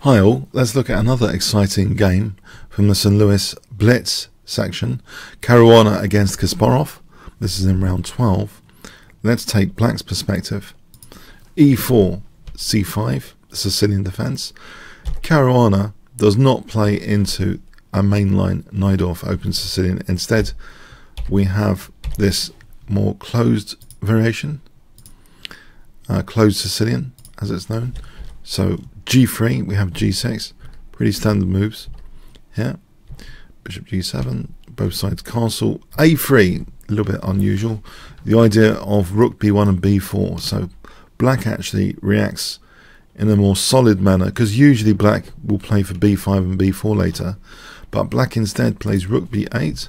Hi all, let's look at another exciting game from the St. Louis Blitz section. Caruana against Kasparov. This is in round 12. Let's take black's perspective. E4, C5, the Sicilian defense. Caruana does not play into a mainline Najdorf open Sicilian. Instead, we have this more closed variation, closed Sicilian as it's known. So G3, we have G6, pretty standard moves here. Bishop G7, both sides castle. A3, a little bit unusual. The idea of rook B1 and B4. So black actually reacts in a more solid manner, because usually black will play for B5 and B4 later. But black instead plays rook B8,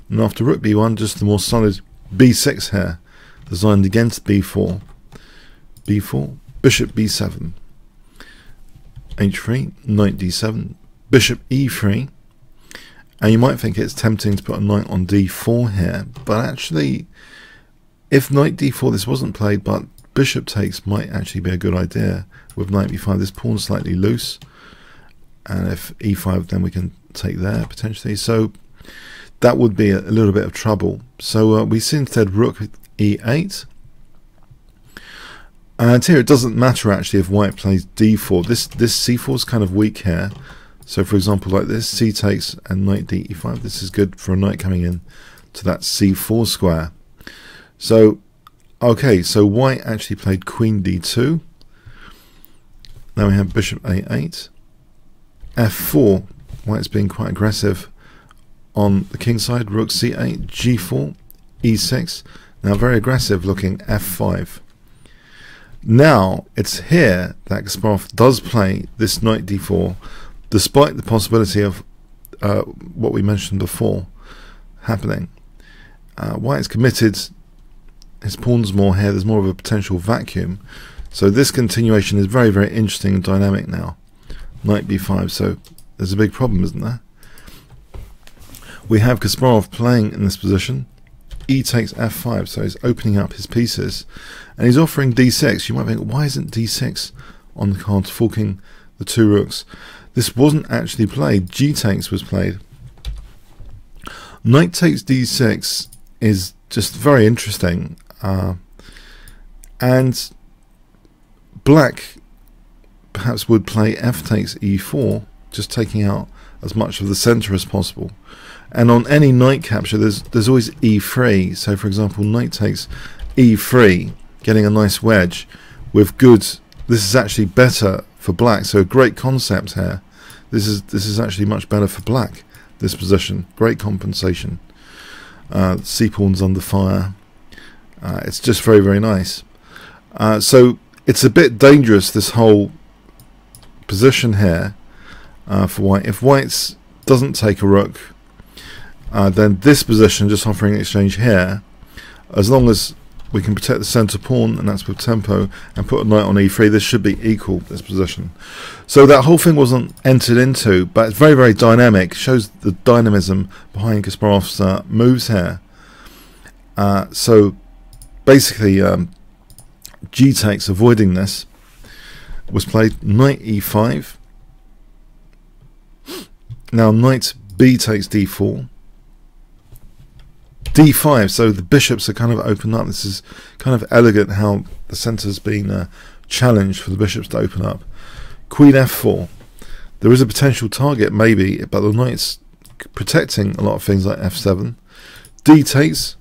and after rook B1, just the more solid B6 here, designed against B4. B4, bishop B7. H3, knight D7, bishop E3, and you might think it's tempting to put a knight on D4 here, but actually, if knight D4 this wasn't played, but bishop takes might actually be a good idea with knight B5. This pawn's slightly loose, and if E5 then we can take there potentially, so that would be a little bit of trouble. So we see instead rook E8. And here it doesn't matter actually if white plays d4. This c4 is kind of weak here. So for example like this, c takes and knight d5. This is good for a knight coming in to that c4 square. So okay, so white actually played queen d2. Now we have bishop a8. f4, white's being quite aggressive on the king side. Rook c8, g4, e6. Now very aggressive looking f5. Now it's here that Kasparov does play this knight d4, despite the possibility of what we mentioned before happening. White's committed his pawns more here. There's more of a potential vacuum. So this continuation is very, very interesting and dynamic now. Knight b5. So there's a big problem, isn't there? We have Kasparov playing in this position. E takes f5, so he's opening up his pieces, and he's offering d6. You might think, why isn't d6 on the card, forking the two rooks? This wasn't actually played. G takes was played. Knight takes d6 is just very interesting, and black perhaps would play f takes e4, just taking out as much of the center as possible. And on any knight capture, there's always e3. So for example, knight takes e3, getting a nice wedge with good. This is actually better for black. So a great concept here. This is actually much better for black. This position, great compensation. C pawn's under fire. It's just very, very nice. So it's a bit dangerous, this whole position here for white. If white doesn't take a rook, then this position, just offering exchange here, as long as we can protect the center pawn, and that's with tempo, and put a knight on e3, this should be equal, this position. So that whole thing wasn't entered into, but it's very, very dynamic. Shows the dynamism behind Kasparov's moves here. So basically, G takes, avoiding this, was played. Knight e5. Now knight b takes d4. d5, so the bishops are kind of open up. This is kind of elegant how the centre's been challenged for the bishops to open up. Queen f4. There is a potential target maybe, but the knight's protecting a lot of things like f7. d takes,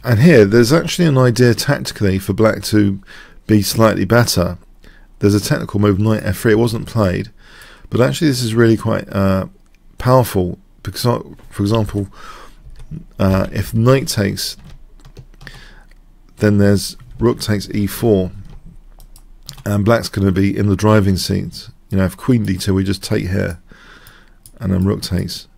and here there's actually an idea tactically for black to be slightly better. There's a technical move, knight f3. It wasn't played, but actually this is really quite powerful. Because, for example, if knight takes, then there's rook takes e4, and black's going to be in the driving seat. You know, if queen d2, we just take here, and then rook takes.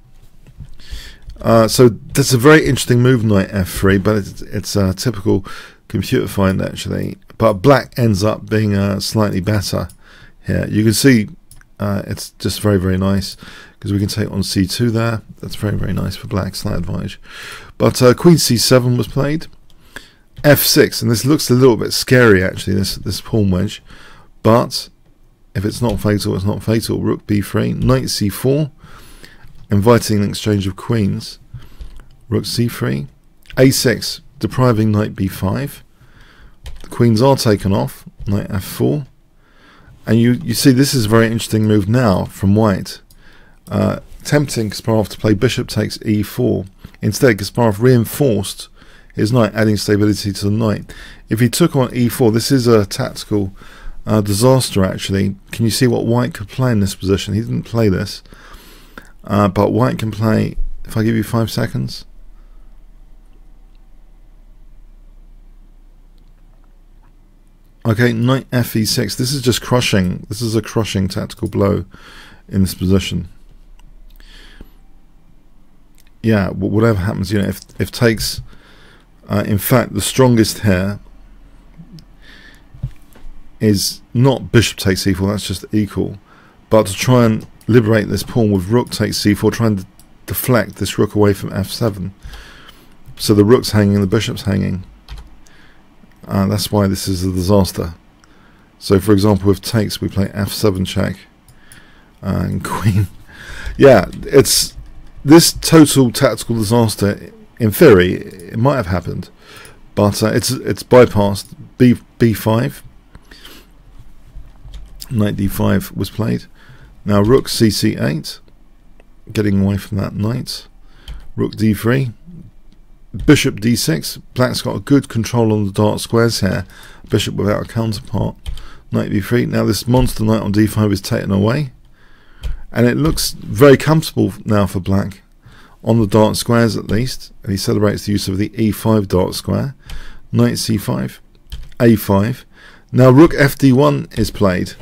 So that's a very interesting move, knight f3, but it's typical computer find actually. But black ends up being slightly better here. You can see it's just very, very nice, because we can take on c2 there. That's very, very nice for black, slight advantage. But queen c7 was played. f6, and this looks a little bit scary actually, this pawn wedge, but If it's not fatal, it's not fatal. Rook b3, knight c4, inviting an exchange of queens. Rook c3, a6, depriving knight b5. The queens are taken off. Knight f4, and you see this is a very interesting move now from white, tempting Kasparov to play bishop takes e4. Instead, Kasparov reinforced his knight, adding stability to the knight. If he took on e4, this is a tactical disaster actually. Can you see what white could play in this position? He didn't play this, but white can play, if I give you 5 seconds. Okay, knight fe6. This is just crushing. This is a crushing tactical blow in this position. Yeah, whatever happens, you know, if takes, in fact, the strongest here is not bishop takes c4. That's just equal. But to try and liberate this pawn with rook takes c4, trying to deflect this rook away from f7. So the rook's hanging, the bishop's hanging. That's why this is a disaster. So for example, with takes we play f7 check and queen. Yeah, it's this total tactical disaster. In theory it might have happened, but it's bypassed. b5, knight d5 was played. Now rook cc8, getting away from that knight. Rook d3, bishop d6. Black's got a good control on the dark squares here. Bishop without a counterpart. Knight b3. Now this monster knight on d5 is taken away, and it looks very comfortable now for black on the dark squares at least. And he celebrates the use of the e5 dark square. Knight c5, a5. Now rook fd1 is played,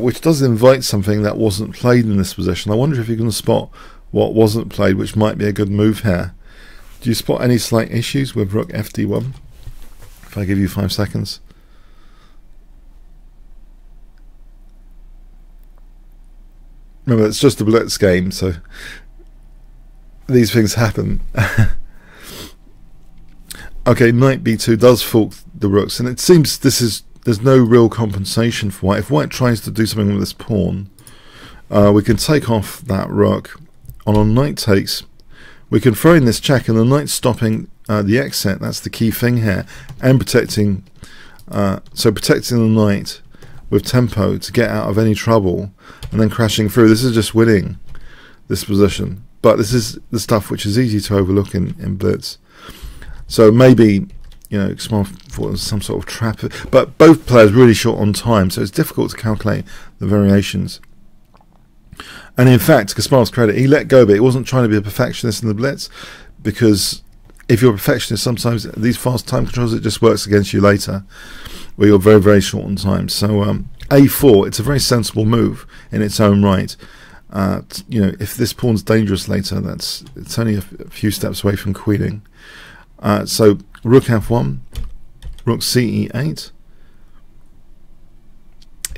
which does invite something that wasn't played in this position. I wonder if you can spot what wasn't played, which might be a good move here. Do you spot any slight issues with rook fd1? If I give you 5 seconds. Remember, it's just a blitz game, so these things happen. Okay, knight b2 does fork the rooks, and it seems there's no real compensation for white. If white tries to do something with this pawn, we can take off that rook. On a knight takes, we can throw in this check, and the knight's stopping the exit. That's the key thing here, and protecting. So protecting the knight with tempo to get out of any trouble, and then crashing through. This is just winning this position, but this is the stuff which is easy to overlook in blitz. So maybe, you know, Kasparov thought it was some sort of trap, but both players really short on time, so it's difficult to calculate the variations. And in fact, Kasparov's credit, he let go of it. He wasn't trying to be a perfectionist in the blitz, because if you're a perfectionist, sometimes these fast time controls, it just works against you later, where you're very, very short on time. So a4, it's a very sensible move in its own right. You know, if this pawn's dangerous later, it's only a few steps away from queening. So rook f1, rook ce8.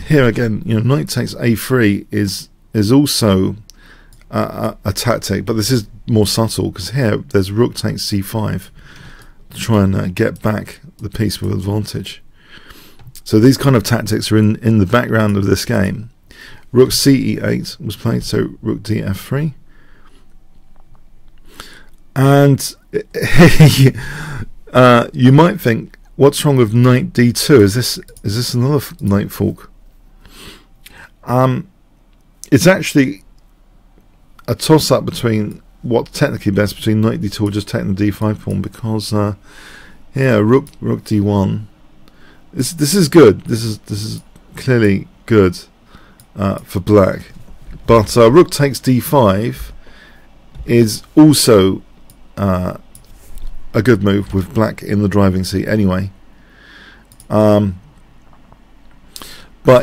Here again, you know, knight takes a3 is also a tactic, but this is more subtle, because here there's rook takes c5 to try and get back the piece with advantage. So these kind of tactics are in the background of this game. Rook ce8 was played, so rook df3. And you might think, what's wrong with knight d2? Is this another knight fork? It's actually a toss-up between what's technically best, between knight d2 or just taking the d5 pawn, because here rook d1. This is good. This is clearly good for black, but rook takes d5 is also a good move with black in the driving seat anyway. But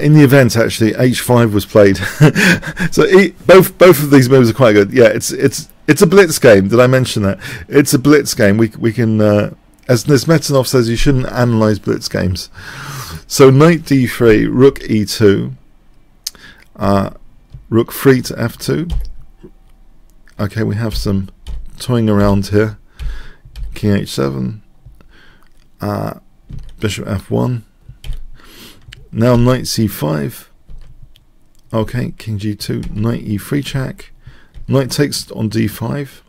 in the event, actually, h5 was played. So both of these moves are quite good. Yeah, it's a blitz game. Did I mention that? It's a blitz game. We can, as Nesmetanov says, you shouldn't analyze blitz games. So knight d3, rook e2, rook 3 to f2. Okay, we have some toying around here. King h7, bishop f1. Now knight c5, Okay, king g2, knight e3 check, knight takes on d5,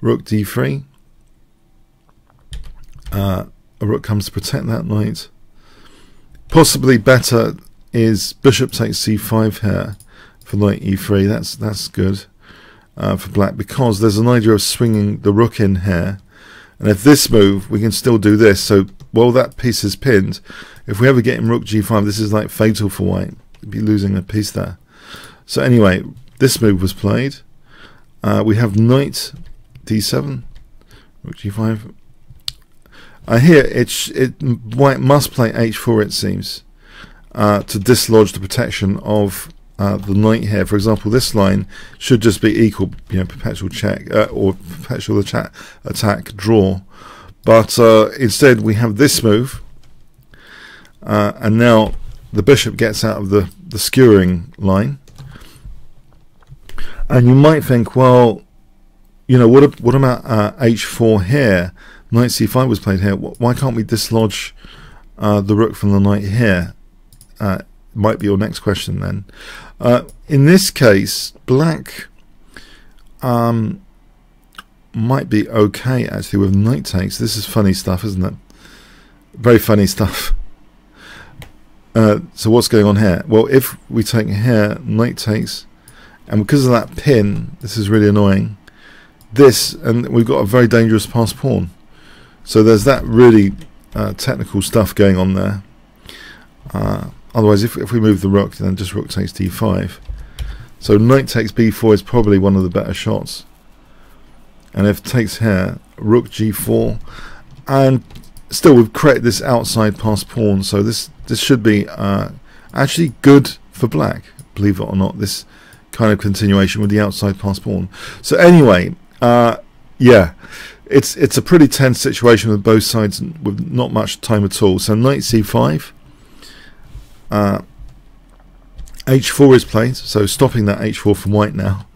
rook d3. A rook comes to protect that knight. Possibly better is bishop takes c5 here for knight e3. That's good for black, because there's an idea of swinging the rook in here, and if this move we can still do this. So while that piece is pinned, if we ever get in rook g5, this is like fatal for white. We'd be losing a piece there. So anyway, this move was played. We have knight d7, rook g5. Here white must play h4, it seems, to dislodge the protection of the knight here. For example, this line should just be equal, perpetual check or perpetual attack draw, but instead we have this move, and now the bishop gets out of the skewering line. And you might think, well, what about h4 here? Knight c5 was played here. Why can't we dislodge the rook from the knight here? Might be your next question then. In this case, black might be okay actually with knight takes. This is funny stuff, isn't it? Very funny stuff. So what's going on here? Well, if we take here, knight takes, and because of that pin, this is really annoying. And we've got a very dangerous passed pawn. So there's that really technical stuff going on there. Otherwise, if we move the rook, then just rook takes d5. So knight takes b4 is probably one of the better shots. And if it takes here, rook g4, and still we've created this outside passed pawn. So this should be actually good for black, believe it or not. This kind of continuation with the outside passed pawn. So anyway, yeah. It's a pretty tense situation with both sides with not much time at all. So knight c5, h4 is played, so stopping that h4 from white now.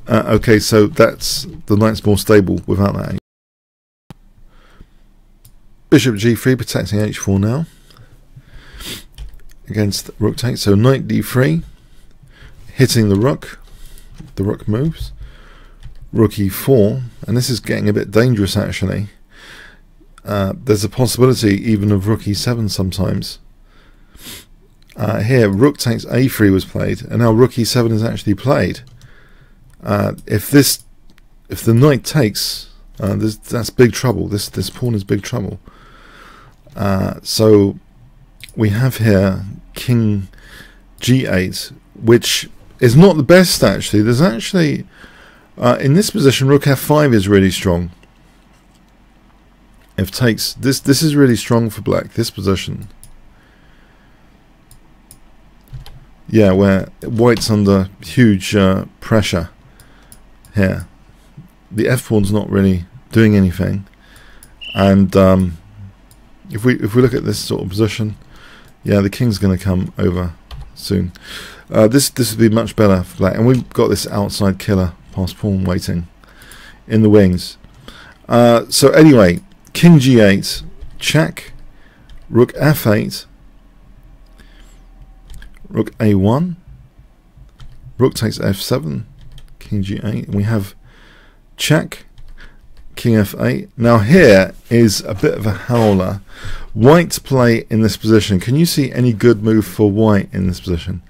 Okay, so that's the knight's more stable without that. Bishop g3 protecting h4 now against rook takes. So knight d3 hitting the rook. The rook moves. Rook e4, and this is getting a bit dangerous actually. There's a possibility even of rook e7 sometimes. Here rook takes a3 was played, and now rook e7 is actually played. If the knight takes, that's big trouble. This pawn is big trouble. So we have here king g8, which is not the best actually. There's actually in this position, rook f5 is really strong. If takes, this is really strong for black, this position. Yeah, where white's under huge pressure here. The f pawn's not really doing anything, and if we look at this sort of position, yeah, the king's going to come over soon. This would be much better for black, and we've got this outside killer passed pawn waiting in the wings. So anyway, king g8 check, rook f8, rook a1, rook takes f7, king g8, and we have check, king f8. Now here is a bit of a howler. White play in this position. Can you see any good move for white in this position?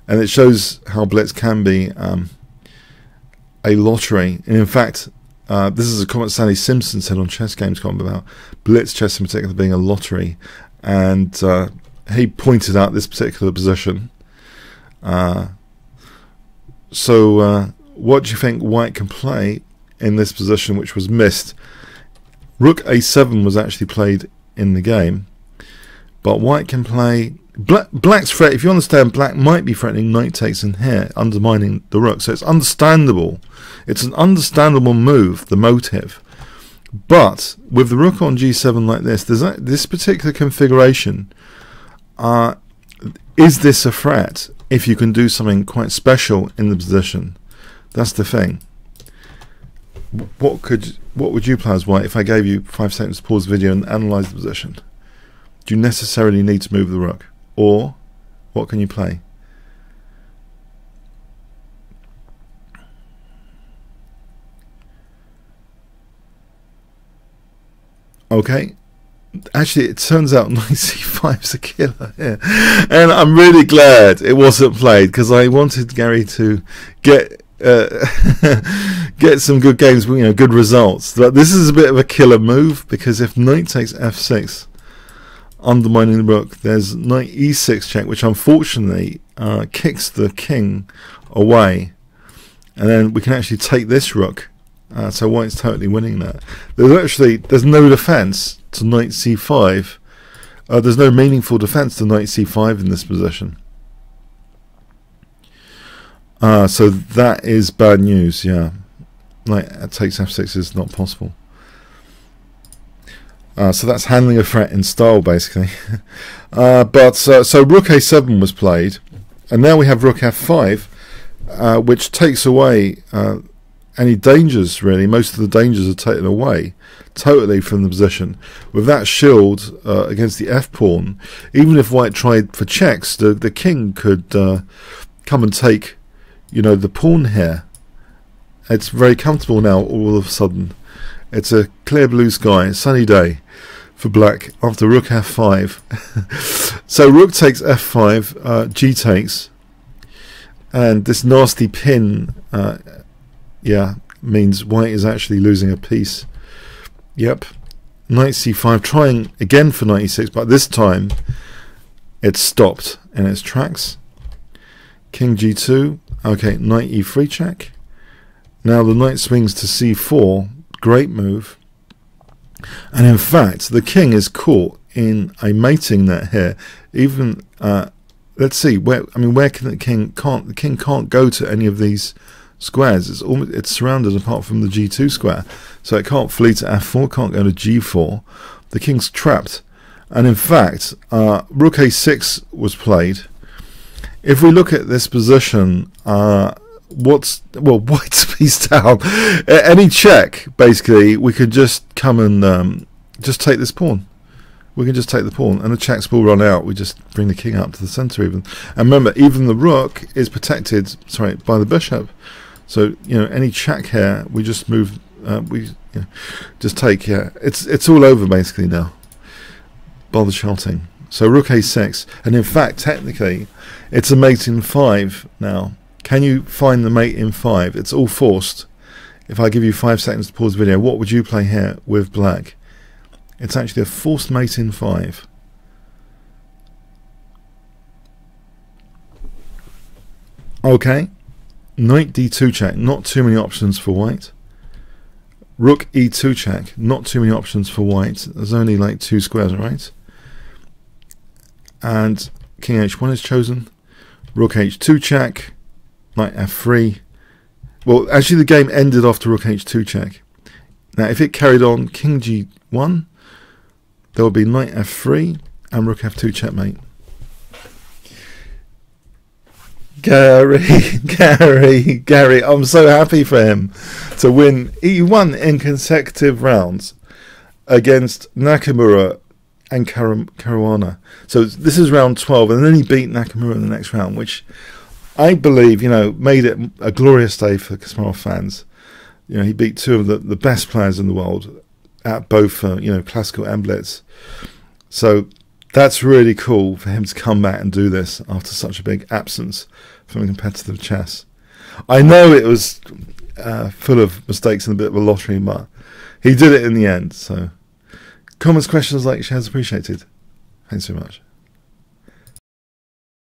And it shows how Blitz can be a lottery. And in fact, this is a comment Sally Simpson said on Chess Games.com about Blitz Chess in particular being a lottery, and he pointed out this particular position. So what do you think white can play in this position, which was missed? Rook a7 was actually played in the game, but white can play black's threat. If you understand, black might be threatening knight takes in here, undermining the rook, so it's understandable. It's an understandable move, the motive. But with the rook on g7 like this, there's this particular configuration. Is this a threat if you can do something quite special in the position? That's the thing. What would you play as white if I gave you 5 seconds to pause the video and analyse the position? Do you necessarily need to move the rook? Or what can you play? Okay. Actually, it turns out knight c5 is a killer here, and I'm really glad it wasn't played, because I wanted Garry to get get some good games, you know, good results. But this is a bit of a killer move, because if knight takes f6, undermining the rook, there's knight e6 check, which unfortunately kicks the king away, and then we can actually take this rook. So white's totally winning that. There's no defense to knight c5. There's no meaningful defense to knight c5 in this position. So that is bad news. Yeah, knight takes f6 is not possible. So that's handling a threat in style, basically. So rook a7 was played, and now we have rook f5, which takes away any dangers, really. Most of the dangers are taken away totally from the position. With that shield against the f-pawn, even if white tried for checks, the king could come and take, you know, the pawn here. It's very comfortable now all of a sudden. It's a clear blue sky, sunny day for black after rook f5. So rook takes f5, g takes, and this nasty pin yeah, means white is actually losing a piece. Yep. Knight c5, trying again for knight e6, but this time it's stopped in its tracks. King g2. Okay, knight e3 check. Now the knight swings to c4. Great move. And in fact, the king is caught in a mating net here. Even let's see, where can the king can't go to any of these squares. It's surrounded apart from the g2 square, so it can't flee to f4, can't go to g4. The king's trapped, and in fact rook a6 was played. If we look at this position, white's piece down. Any check, basically, we could just come and just take this pawn. We can just take the pawn, and the checks will run out. We just bring the king up to the center even. And remember, even the rook is protected, by the bishop. So, you know, any check here, we just move, just take. Yeah, it's all over basically now. Bother shouting. So rook a6, and in fact, technically, it's a mate in 5 now. Can you find the mate in 5? It's all forced. If I give you 5 seconds to pause the video, what would you play here with black? It's actually a forced mate in 5. Okay. Knight d2 check, not too many options for white. Rook e2 check, not too many options for white. There's only like 2 squares, right? And king h1 is chosen. Rook h2 check, knight f3. Well, actually the game ended after rook h2 check. Now if it carried on, king g1, there will be knight f3 and rook f2 checkmate. Garry, I'm so happy for him to win. He won in consecutive rounds against Nakamura and Caruana. So this is round 12, and then he beat Nakamura in the next round, which I believe, you know, made it a glorious day for Kasparov fans. You know, he beat 2 of the best players in the world at both, you know, classical and blitz. So that's really cool for him to come back and do this after such a big absence from competitive chess. I know it was full of mistakes and a bit of a lottery, but he did it in the end. So comments, questions, like, shares appreciated. Thanks so much.